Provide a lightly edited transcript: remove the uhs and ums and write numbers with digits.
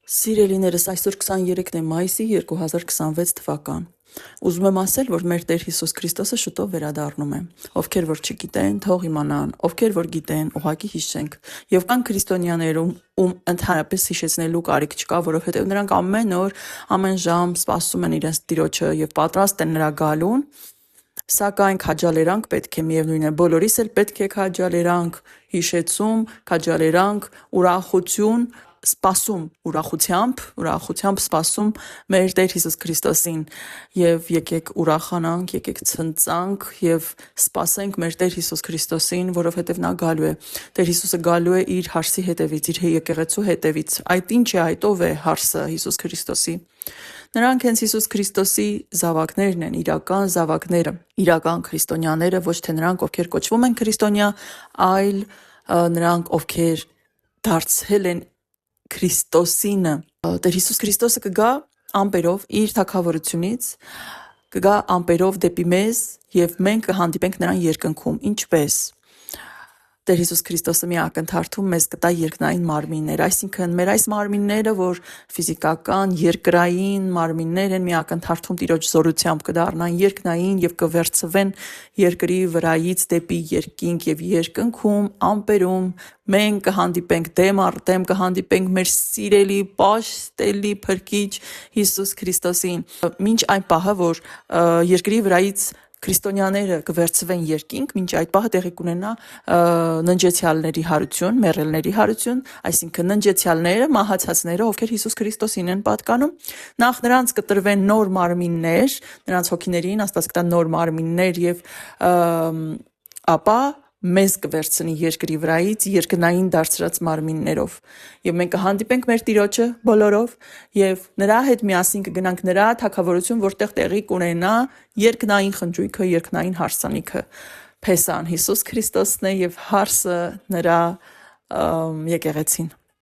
Սիրելիներս, այսօր 23 մայիսի 2026 թվական։ Ուզում եմ ասել, որ մեր Տեր Հիսուս Քրիստոսը շուտով վերադառնում է։ Ովքեր որ չգիտեն, թող իմանան, ովքեր որ գիտեն, ուղղակի հիշենք։ Եվ կան քրիստոնյաներ, ում ընդհանրապես հիշեցնելու կարիք չկա, որովհետև նրանք ամեն օր, ամեն ժամ սպասում են իրենց Տիրոջը եւ պատրաստ են նրա գալուն։ Սակայն քաջալերանք պետք է միևնույն է, բոլորիս էլ պետք է քաջալերանք, հիշեցում, քաջալերանք, ուրախություն, սպասում, ուրախությամբ սպասում մեր Տեր Հիսուս Քրիստոսին եւ եկեք ուրախանանք, եկեք ցնծանք եւ սպասենք մեր Տեր Հիսուս Քրիստոսին, որովհետեւ նա գալու է։ Տեր Հիսուսը գալու է իր հարսի հետևից, իր եկեղեցու հետևից։ Այդ ինչ է, այդ ով է հարսը Հիսուս Քրիստոսի։ Նրանք հենց Հիսուս Քրիստոսի զավակներն են, իրական զավակները, իրական քրիստոնյաները, ոչ թե նրանք, ովքեր կոչվում են քրիստոնյա, այլ նրանք, ովքեր դարձել են Քրիստոսինը։ Տեր Հիսուս Քրիստոսը կգա ամպերով իր թագավորությունից, կգա ամպերով դեպի մեզ եւ մենք կհանդիպենք նրան երկնքում։ Ինչպես Տեր Հիսուս Քրիստոսը մի ակնթարթում մեզ կտա երկնային մարմիններ, այսինքն մեր այս մարմինները, որ ֆիզիկական, երկրային մարմիններ են, մի ակնթարթում Տիրոջ զորությամբ կդառնան երկնային եւ կվերցվեն երկրի վրայից դեպի երկինք եւ երկնքում, ամպերում մենք կհանդիպենք դեմ առ դեմ, կհանդիպենք մեր սիրելի, պաշտելի Փրկիչ Հիսուս Քրիստոսին։ Մինչ այն պահը, որ երկրի վրայից քրիստոնյաները կվերցվեն երկինք, մինչ այդ պահը տեղի կունենա ննջեցյալների հարություն, մեռելների հարություն, այսինքն ննջեցյալները, մահացածները, ովքեր Հիսուս Քրիստոսին են պատկանում, նախ նրանց կտրվեն նոր մարմիններ, նրանց հոգիներին Աստված կտա նոր մարմիններ եւ ապա մեզ կվերցնի երկրի վրայից երկնային դարձրած մարմիններով եւ մենք կհանդիպենք մեր Տիրոջը բոլորով եւ նրա հետ միասին կգնանք նրա թագավորություն, որտեղ տեղի կունենա երկնային խնջույքը, երկնային հարսանիքը։ Փեսան Հիսուս Քրիստոսն է եւ հարսը նրա եկեղեցին։